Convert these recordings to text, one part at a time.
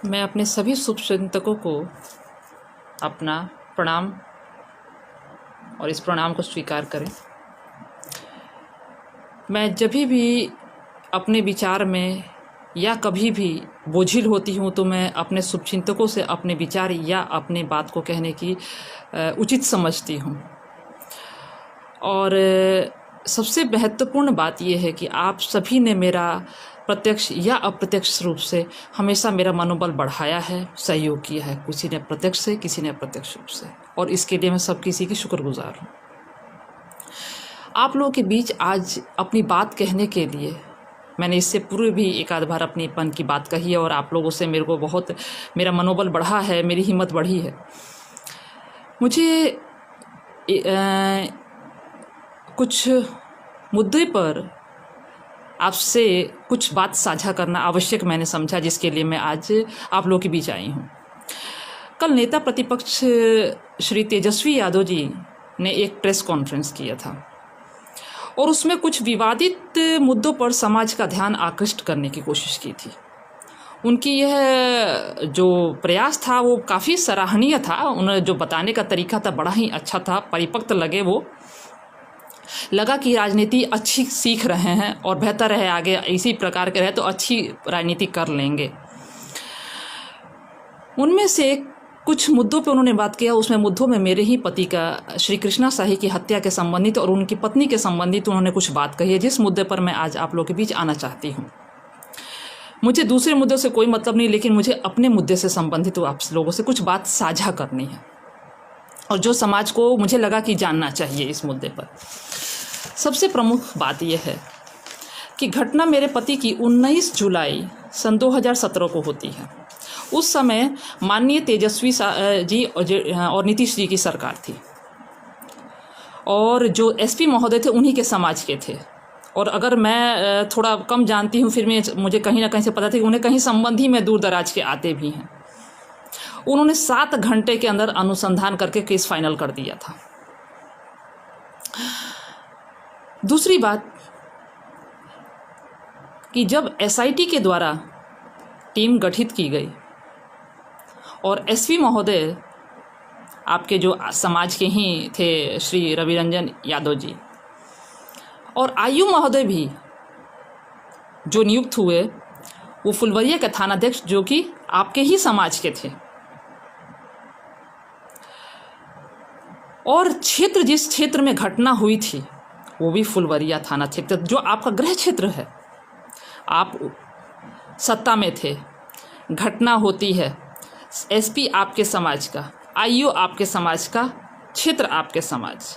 मैं अपने सभी शुभचिंतकों को अपना प्रणाम और इस प्रणाम को स्वीकार करें। मैं जब भी अपने विचार में या कभी भी बोझिल होती हूँ तो मैं अपने शुभचिंतकों से अपने विचार या अपने बात को कहने की उचित समझती हूँ। और सबसे महत्वपूर्ण बात यह है कि आप सभी ने मेरा प्रत्यक्ष या अप्रत्यक्ष रूप से हमेशा मेरा मनोबल बढ़ाया है, सहयोग किया है, किसी ने प्रत्यक्ष से, किसी ने अप्रत्यक्ष रूप से, और इसके लिए मैं सब किसी की शुक्रगुजार हूँ। आप लोगों के बीच आज अपनी बात कहने के लिए मैंने इससे पूर्व भी एक आध बार अपनीपन की बात कही है और आप लोगों से मेरे को बहुत मेरा मनोबल बढ़ा है, मेरी हिम्मत बढ़ी है। मुझे कुछ मुद्दे पर आपसे कुछ बात साझा करना आवश्यक मैंने समझा, जिसके लिए मैं आज आप लोगों के बीच आई हूँ। कल नेता प्रतिपक्ष श्री तेजस्वी यादव जी ने एक प्रेस कॉन्फ्रेंस किया था और उसमें कुछ विवादित मुद्दों पर समाज का ध्यान आकृष्ट करने की कोशिश की थी। उनकी यह जो प्रयास था वो काफ़ी सराहनीय था। उन्हें जो बताने का तरीका था बड़ा ही अच्छा था, परिपक्व लगे। वो लगा कि राजनीति अच्छी सीख रहे हैं और बेहतर है आगे इसी प्रकार के रहे तो अच्छी राजनीति कर लेंगे। उनमें से कुछ मुद्दों पे उन्होंने बात किया। उसमें मुद्दों में मेरे ही पति का श्री कृष्णा शाही की हत्या के संबंधित और उनकी पत्नी के संबंधित उन्होंने कुछ बात कही है, जिस मुद्दे पर मैं आज आप लोगों के बीच आना चाहती हूँ। मुझे दूसरे मुद्दों से कोई मतलब नहीं, लेकिन मुझे अपने मुद्दे से संबंधित आप लोगों से कुछ बात साझा करनी है और जो समाज को मुझे लगा कि जानना चाहिए इस मुद्दे पर। सबसे प्रमुख बात यह है कि घटना मेरे पति की 19 जुलाई सन 2017 को होती है। उस समय माननीय तेजस्वी जी और नीतीश जी की सरकार थी और जो एसपी महोदय थे उन्हीं के समाज के थे। और अगर मैं थोड़ा कम जानती हूँ फिर मुझे कहीं ना कहीं से पता था कि उन्हें कहीं संबंधी में दूर दराज के आते भी हैं। उन्होंने 7 घंटे के अंदर अनुसंधान करके केस फाइनल कर दिया था। दूसरी बात कि जब एसआईटी के द्वारा टीम गठित की गई और एसपी महोदय आपके जो समाज के ही थे श्री रवि रंजन यादव जी और आयु महोदय भी जो नियुक्त हुए वो फुलवरिया के थानाध्यक्ष जो कि आपके ही समाज के थे, और क्षेत्र जिस क्षेत्र में घटना हुई थी वो भी फुलवरिया थाना क्षेत्र जो आपका गृह क्षेत्र है। आप सत्ता में थे, घटना होती है, एसपी आपके समाज का, आईओ आपके समाज का, क्षेत्र आपके समाज।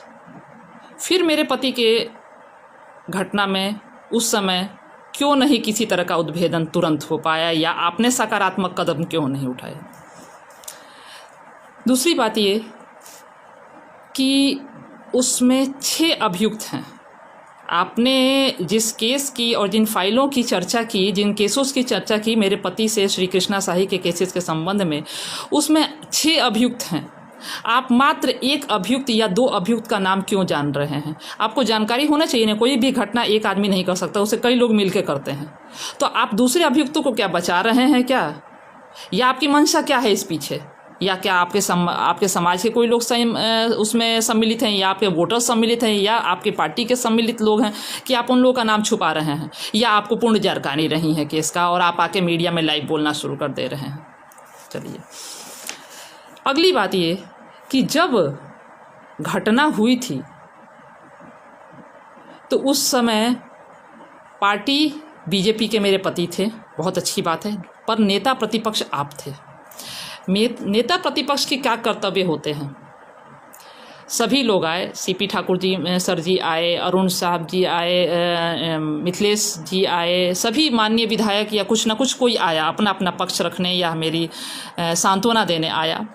फिर मेरे पति के घटना में उस समय क्यों नहीं किसी तरह का उद्भेदन तुरंत हो पाया या आपने सकारात्मक कदम क्यों नहीं उठाए। दूसरी बात ये कि उसमें 6 अभियुक्त हैं। आपने जिस केस की और जिन फाइलों की चर्चा की, जिन केसों की चर्चा की मेरे पति से श्री कृष्णा शाही के केसेस के संबंध में, उसमें 6 अभियुक्त हैं। आप मात्र 1 अभियुक्त या 2 अभियुक्त का नाम क्यों जान रहे हैं? आपको जानकारी होना चाहिए ना, कोई भी घटना एक आदमी नहीं कर सकता, उसे कई लोग मिलकर करते हैं। तो आप दूसरे अभियुक्तों को क्या बचा रहे हैं क्या, या आपकी मंशा क्या है इस पीछे? या क्या आपके समाज के कोई लोग उसमें सम्मिलित हैं, या आपके वोटर सम्मिलित हैं, या आपके पार्टी के सम्मिलित लोग हैं कि आप उन लोगों का नाम छुपा रहे हैं, या आपको पूर्ण जानकारी नहीं है केस का और आप आके मीडिया में लाइव बोलना शुरू कर दे रहे हैं। चलिए, अगली बात ये कि जब घटना हुई थी तो उस समय पार्टी बीजेपी के मेरे पति थे, बहुत अच्छी बात है, पर नेता प्रतिपक्ष आप थे। नेता प्रतिपक्ष के क्या कर्तव्य होते हैं? सभी लोग आए, सीपी ठाकुर जी सर जी आए, अरुण साहब जी आए, मिथिलेश जी आए, सभी माननीय विधायक या कुछ ना कुछ कोई आया अपना अपना पक्ष रखने या मेरी सांत्वना देने आया।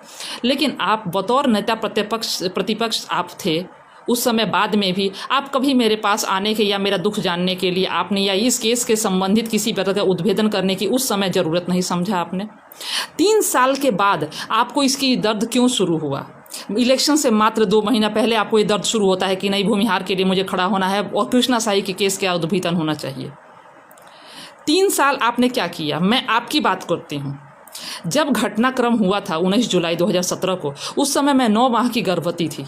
लेकिन आप बतौर नेता प्रतिपक्ष आप थे उस समय, बाद में भी आप कभी मेरे पास आने के या मेरा दुख जानने के लिए आपने या इस केस के संबंधित किसी प्रकार का उद्भेदन करने की उस समय ज़रूरत नहीं समझा आपने। 3 साल के बाद आपको इसकी दर्द क्यों शुरू हुआ? इलेक्शन से मात्र 2 महीना पहले आपको ये दर्द शुरू होता है कि नहीं, भूमिहार के लिए मुझे खड़ा होना है और कृष्णा शाही के केस का उद्भेदन होना चाहिए। 3 साल आपने क्या किया? मैं आपकी बात करती हूँ। जब घटनाक्रम हुआ था 19 जुलाई 2017 को, उस समय मैं 9 माह की गर्भवती थी।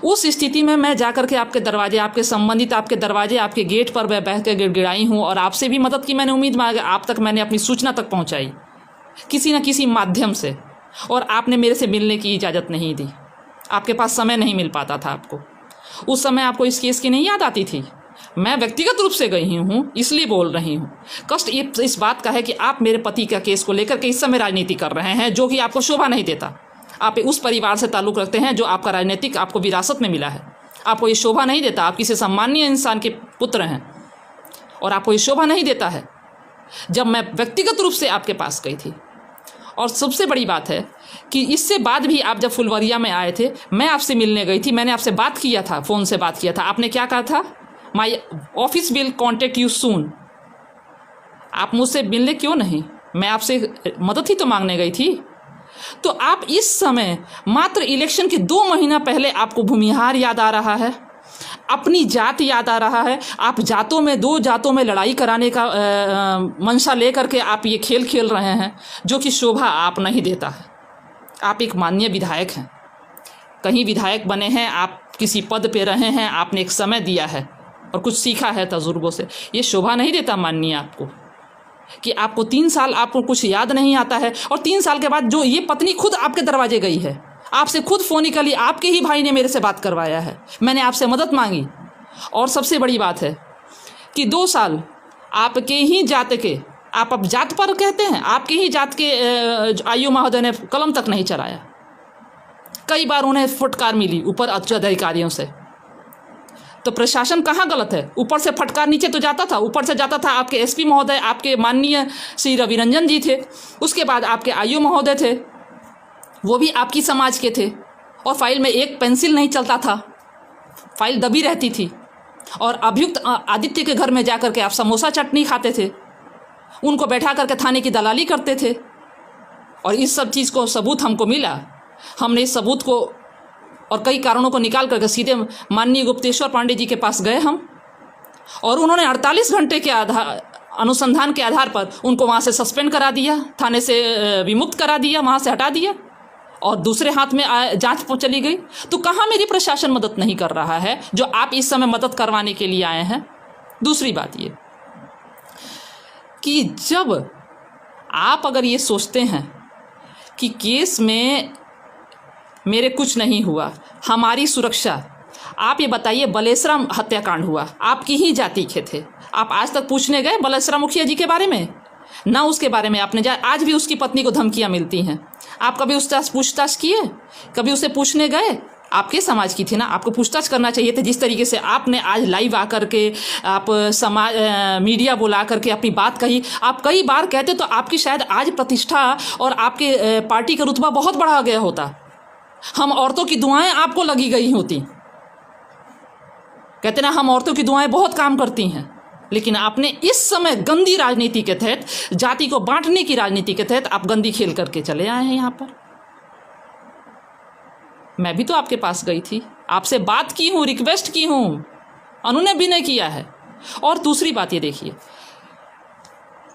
उस स्थिति में मैं जाकर के आपके दरवाजे, आपके संबंधित आपके दरवाजे, आपके गेट पर मैं बह के गिड़गिड़ाई हूँ और आपसे भी मदद की मैंने उम्मीद मांगी। आप तक मैंने अपनी सूचना तक पहुँचाई किसी न किसी माध्यम से, और आपने मेरे से मिलने की इजाज़त नहीं दी। आपके पास समय नहीं मिल पाता था आपको। उस समय आपको इस केस की नहीं याद आती थी। मैं व्यक्तिगत रूप से गई हूँ, इसलिए बोल रही हूँ। कष्ट इस बात का है कि आप मेरे पति का केस को लेकर के इस समय राजनीति कर रहे हैं, जो कि आपको शोभा नहीं देता। आप उस परिवार से ताल्लुक़ रखते हैं जो आपका राजनीतिक आपको विरासत में मिला है। आपको ये शोभा नहीं देता। आप किसी सम्मानीय इंसान के पुत्र हैं और आपको ये शोभा नहीं देता है। जब मैं व्यक्तिगत रूप से आपके पास गई थी, और सबसे बड़ी बात है कि इससे बाद भी आप जब फुलवरिया में आए थे, मैं आपसे मिलने गई थी, मैंने आपसे बात किया था, फ़ोन से बात किया था। आपने क्या कहा था? My office will contact you soon. आप मुझसे मिलने क्यों नहीं? मैं आपसे मदद ही तो मांगने गई थी। तो आप इस समय मात्र इलेक्शन के 2 महीना पहले आपको भूमिहार याद आ रहा है, अपनी जात याद आ रहा है। आप जातों में, 2 जातों में लड़ाई कराने का मंशा लेकर के आप ये खेल खेल रहे हैं, जो कि शोभा आप नहीं देता है। आप एक माननीय विधायक हैं, कहीं विधायक बने हैं, आप किसी पद पे रहे हैं, आपने एक समय दिया है और कुछ सीखा है तजुर्बों से। ये शोभा नहीं देता माननीय आपको कि आपको 3 साल आपको कुछ याद नहीं आता है, और 3 साल के बाद जो ये पत्नी खुद आपके दरवाजे गई है, आपसे खुद फोनिकली आपके ही भाई ने मेरे से बात करवाया है, मैंने आपसे मदद मांगी। और सबसे बड़ी बात है कि 2 साल आपके ही जात के, आप अब जात पर कहते हैं, आपके ही जात के आयु महोदय ने कलम तक नहीं चलाया। कई बार उन्हें फटकार मिली ऊपर उच्च अधिकारियों से। तो प्रशासन कहाँ गलत है? ऊपर से फटकार नीचे तो जाता था, ऊपर से जाता था आपके एसपी महोदय, आपके माननीय श्री रविरंजन जी थे, उसके बाद आपके आयु महोदय थे, वो भी आपकी समाज के थे, और फाइल में एक पेंसिल नहीं चलता था, फाइल दबी रहती थी। और अभियुक्त आदित्य के घर में जाकर के आप समोसा चटनी खाते थे, उनको बैठा करके थाने की दलाली करते थे, और इस सब चीज़ को सबूत हमको मिला। हमने इस सबूत को और कई कारणों को निकाल करके सीधे माननीय गुप्तेश्वर पांडे जी के पास गए हम, और उन्होंने 48 घंटे के अनुसंधान के आधार पर उनको वहाँ से सस्पेंड करा दिया, थाने से विमुक्त करा दिया, वहाँ से हटा दिया, और दूसरे हाथ में जांच चली गई। तो कहाँ मेरी प्रशासन मदद नहीं कर रहा है, जो आप इस समय मदद करवाने के लिए आए हैं? दूसरी बात ये कि जब आप अगर ये सोचते हैं कि केस में मेरे कुछ नहीं हुआ, हमारी सुरक्षा, आप ये बताइए, बलेसरा हत्याकांड हुआ, आपकी ही जाति के थे, आप आज तक पूछने गए बलेसरा मुखिया जी के बारे में? ना उसके बारे में आपने आज भी उसकी पत्नी को धमकियां मिलती हैं। आप कभी उससे पूछताछ किए? कभी उसे पूछने गए? आपके समाज की थी ना, आपको पूछताछ करना चाहिए थे। जिस तरीके से आपने आज लाइव आकर के आप समाज मीडिया बुला करके अपनी बात कही, आप कई बार कहते तो आपकी शायद आज प्रतिष्ठा और आपके पार्टी का रुतबा बहुत बढ़ा गया होता। हम औरतों की दुआएं आपको लगी गई होती। कहते ना, हम औरतों की दुआएं बहुत काम करती हैं, लेकिन आपने इस समय गंदी राजनीति के तहत, जाति को बांटने की राजनीति के तहत आप गंदी खेल करके चले आए हैं यहाँ पर। मैं भी तो आपके पास गई थी, आपसे बात की हूँ, रिक्वेस्ट की हूँ, उन्होंने भी नहीं किया है। और दूसरी बात ये देखिए,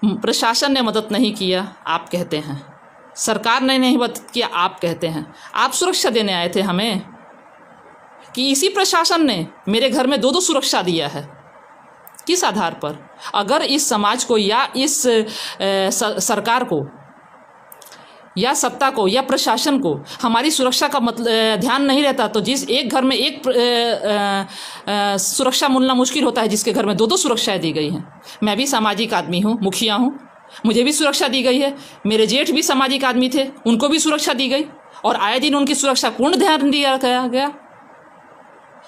प्रशासन ने मदद नहीं किया आप कहते हैं, सरकार ने नहीं मदद किया आप कहते हैं। आप सुरक्षा देने आए थे हमें, कि इसी प्रशासन ने मेरे घर में 2-2 सुरक्षा दिया है? किस आधार पर? अगर इस समाज को या इस सरकार को या सत्ता को या प्रशासन को हमारी सुरक्षा का ध्यान नहीं रहता, तो जिस एक घर में एक सुरक्षा मिलना मुश्किल होता है, जिसके घर में 2-2 सुरक्षाएं दी गई हैं। मैं भी सामाजिक आदमी हूँ, मुखिया हूँ, मुझे भी सुरक्षा दी गई है। मेरे जेठ भी सामाजिक आदमी थे, उनको भी सुरक्षा दी गई, और आए दिन उनकी सुरक्षा पूर्ण ध्यान दिया गया।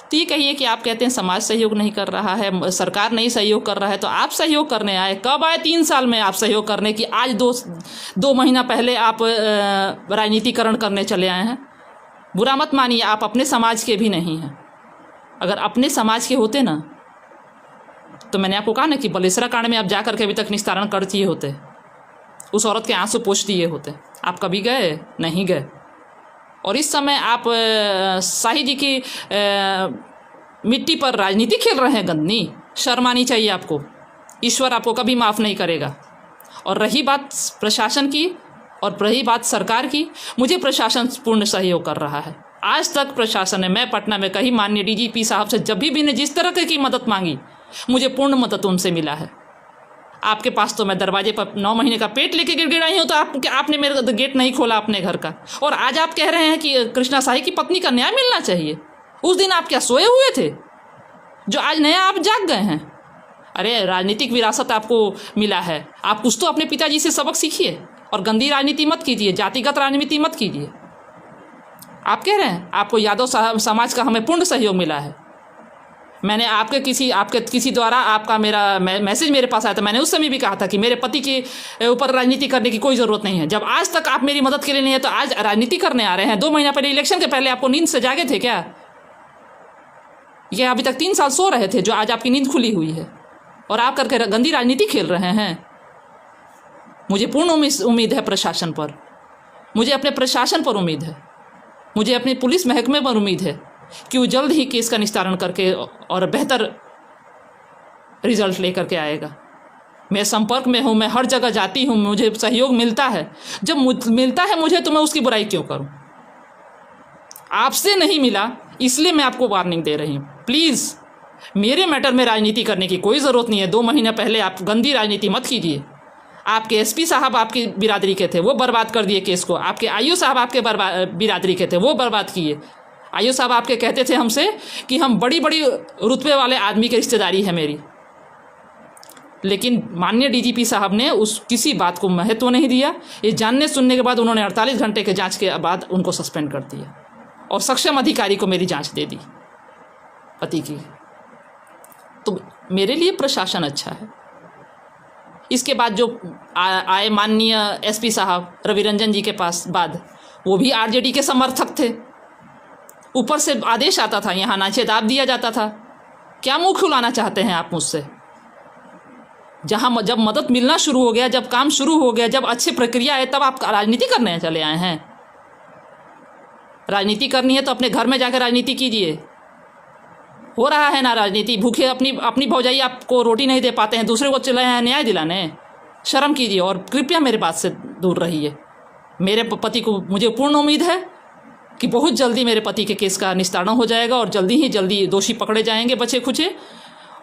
तो ये कहिए कि आप कहते हैं समाज सहयोग नहीं कर रहा है, सरकार नहीं सहयोग कर रहा है, तो आप सहयोग करने आए कब आए? 3 साल में आप सहयोग करने की, आज 2 महीना पहले आप राजनीतिकरण करने चले आए हैं। बुरा मत मानिए, आप अपने समाज के भी नहीं हैं। अगर अपने समाज के होते ना, तो मैंने आपको कहा ना कि बलेसरा कांड में आप जा करके अभी तक निस्तारण कर दिए होते, उस औरत के आंसू पोंछ दिए होते। आप कभी गए? नहीं गए। और इस समय आप शाही जी की मिट्टी पर राजनीति खेल रहे हैं गंदी। शर्म आनी चाहिए आपको, ईश्वर आपको कभी माफ़ नहीं करेगा। और रही बात प्रशासन की, और रही बात सरकार की, मुझे प्रशासन पूर्ण सहयोग कर रहा है। आज तक प्रशासन ने, मैं पटना में कहीं माननीय डीजीपी साहब से जब भी ने जिस तरह की मदद मांगी, मुझे पूर्ण मदद उनसे मिला है। आपके पास तो मैं दरवाजे पर 9 महीने का पेट लेके गिड़गिड़ाई हूँ, तो आपने मेरा गेट नहीं खोला अपने घर का, और आज आप कह रहे हैं कि कृष्णा शाही की पत्नी का न्याय मिलना चाहिए। उस दिन आप क्या सोए हुए थे जो आज नया आप जाग गए हैं? अरे राजनीतिक विरासत आपको मिला है, आप कुछ तो अपने पिताजी से सबक सीखिए और गंदी राजनीति मत कीजिए, जातिगत राजनीति मत कीजिए। आप कह रहे हैं आपको यादव समाज का हमें पूर्ण सहयोग मिला है। मैंने आपके किसी द्वारा आपका मेरा मैसेज मेरे पास आया था, मैंने उस समय भी कहा था कि मेरे पति के ऊपर राजनीति करने की कोई ज़रूरत नहीं है। जब आज तक आप मेरी मदद के लिए नहीं है तो आज राजनीति करने आ रहे हैं। 2 महीना पहले इलेक्शन के पहले आपको नींद से जागे थे क्या? ये अभी तक 3 साल सो रहे थे जो आज आपकी नींद खुली हुई है, और आप करके गंदी राजनीति खेल रहे हैं। मुझे पूर्ण उम्मीद है प्रशासन पर, मुझे अपने प्रशासन पर उम्मीद है, मुझे अपने पुलिस महकमे पर उम्मीद है कि वो जल्द ही केस का निस्तारण करके और बेहतर रिजल्ट लेकर के आएगा। मैं संपर्क में हूँ, मैं हर जगह जाती हूँ, मुझे सहयोग मिलता है। जब मिलता है मुझे तो मैं उसकी बुराई क्यों करूँ? आपसे नहीं मिला इसलिए मैं आपको वार्निंग दे रही हूँ। प्लीज़ मेरे मैटर में राजनीति करने की कोई ज़रूरत नहीं है। 2 महीना पहले आप गंदी राजनीति मत कीजिए। आपके एसपी साहब आपकी बिरादरी के थे, वो बर्बाद कर दिए केस को। आपके आईओ साहब आपके बिरादरी के थे, वो बर्बाद किए। आईओ साहब आपके कहते थे हमसे कि हम बड़ी बड़ी रुतबे वाले आदमी की रिश्तेदारी है मेरी, लेकिन माननीय डीजीपी साहब ने किसी बात को महत्व नहीं दिया। ये जानने सुनने के बाद उन्होंने 48 घंटे के जांच के बाद उनको सस्पेंड कर दिया और सक्षम अधिकारी को मेरी जांच दे दी पति की। तो मेरे लिए प्रशासन अच्छा है। इसके बाद जो आए माननीय एसपी साहब रवि रंजन जी के पास बाद, वो भी आरजेडी के समर्थक थे। ऊपर से आदेश आता था, यहाँ ना चेताव दिया जाता था। क्या मुंह खुलाना चाहते हैं आप मुझसे? जब मदद मिलना शुरू हो गया, जब काम शुरू हो गया, जब अच्छी प्रक्रिया है, तब आप राजनीति करने चले आए हैं। राजनीति करनी है तो अपने घर में जाकर राजनीति कीजिए। हो रहा है ना राजनीति, भूखे अपनी भौजाई आपको रोटी नहीं दे पाते हैं, दूसरे को चले हैं न्याय दिलाने। शर्म कीजिए और कृपया मेरे बात से दूर रहिए। मेरे पति को, मुझे पूर्ण उम्मीद है कि बहुत जल्दी मेरे पति के केस का निस्तारण हो जाएगा और जल्दी दोषी पकड़े जाएंगे बचे खुचे,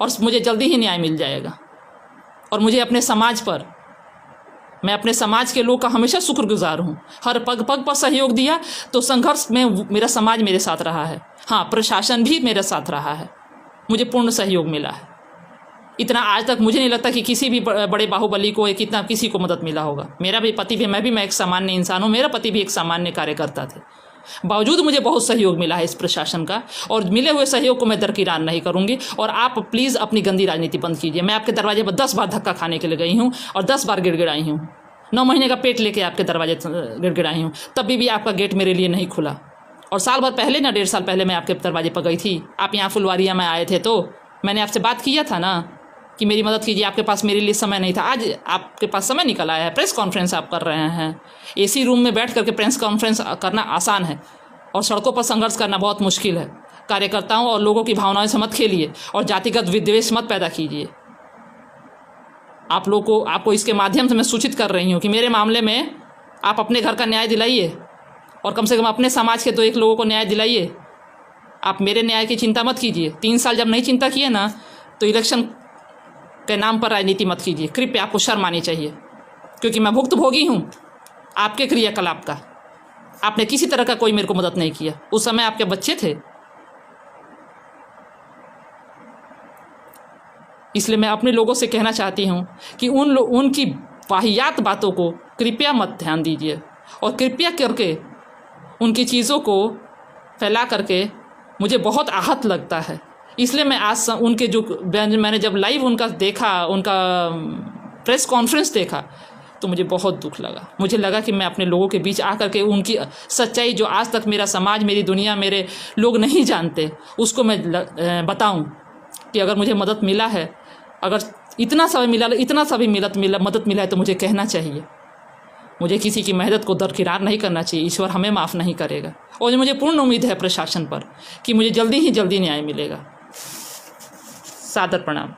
और मुझे जल्दी ही न्याय मिल जाएगा। और मुझे अपने समाज पर, मैं अपने समाज के लोग का हमेशा शुक्रगुजार हूँ। हर पग पग पर सहयोग दिया, तो संघर्ष में मेरा समाज मेरे साथ रहा है। हाँ, प्रशासन भी मेरे साथ रहा है, मुझे पूर्ण सहयोग मिला है। इतना आज तक मुझे नहीं लगता कि किसी भी बड़े बाहुबली को कितना किसी को मदद मिला होगा। मेरा भी पति भी, मैं एक सामान्य इंसान हूँ, मेरा पति भी एक सामान्य कार्यकर्ता थे। बावजूद मुझे बहुत सहयोग मिला है इस प्रशासन का, और मिले हुए सहयोग को मैं दरकिरार नहीं करूंगी। और आप प्लीज़ अपनी गंदी राजनीति बंद कीजिए। मैं आपके दरवाजे पर 10 बार धक्का खाने के लिए गई हूँ और 10 बार गिड़गिड़ाई हूँ। 9 महीने का पेट लेके आपके दरवाजे गिड़गिड़ाई हूँ, तभी भी आपका गेट मेरे लिए नहीं खुला। और साल भर पहले ना, 1.5 साल पहले मैं आपके दरवाजे पर गई थी। आप यहाँ फुलवारिया में आए थे, तो मैंने आपसे बात किया था ना कि मेरी मदद कीजिए। आपके पास मेरे लिए समय नहीं था। आज आपके पास समय निकल आया है, प्रेस कॉन्फ्रेंस आप कर रहे हैं। एसी रूम में बैठ करके प्रेस कॉन्फ्रेंस करना आसान है, और सड़कों पर संघर्ष करना बहुत मुश्किल है। कार्यकर्ताओं और लोगों की भावनाओं से मत खेलिए और जातिगत विद्वेष मत पैदा कीजिए। आपको इसके माध्यम से मैं सूचित कर रही हूँ कि मेरे मामले में आप अपने घर का न्याय दिलाइए, और कम से कम अपने समाज के 2-1 लोगों को न्याय दिलाइए। आप मेरे न्याय की चिंता मत कीजिए। 3 साल जब नहीं चिंता किए ना, तो इलेक्शन के नाम पर राजनीति मत कीजिए। कृपया आपको शर्म आनी चाहिए, क्योंकि मैं भुक्तभोगी हूँ आपके क्रियाकलाप का। आपने किसी तरह का कोई मेरे को मदद नहीं किया। उस समय आपके बच्चे थे, इसलिए मैं अपने लोगों से कहना चाहती हूँ कि उनकी वाहियात बातों को कृपया मत ध्यान दीजिए, और कृपया करके उनकी चीज़ों को फैला करके मुझे बहुत आहत लगता है। इसलिए मैं आज उनके मैंने जब लाइव उनका देखा, उनका प्रेस कॉन्फ्रेंस देखा, तो मुझे बहुत दुख लगा। मुझे लगा कि मैं अपने लोगों के बीच आकर के उनकी सच्चाई, जो आज तक मेरा समाज, मेरी दुनिया, मेरे लोग नहीं जानते, उसको मैं बताऊं कि अगर मुझे मदद मिला है, अगर इतना सा भी मदद मिला है, तो मुझे कहना चाहिए। मुझे किसी की मेहनत को दरकिरार नहीं करना चाहिए। ईश्वर हमें माफ़ नहीं करेगा। और मुझे पूर्ण उम्मीद है प्रशासन पर कि मुझे जल्दी ही जल्दी न्याय मिलेगा। सादर प्रणाम।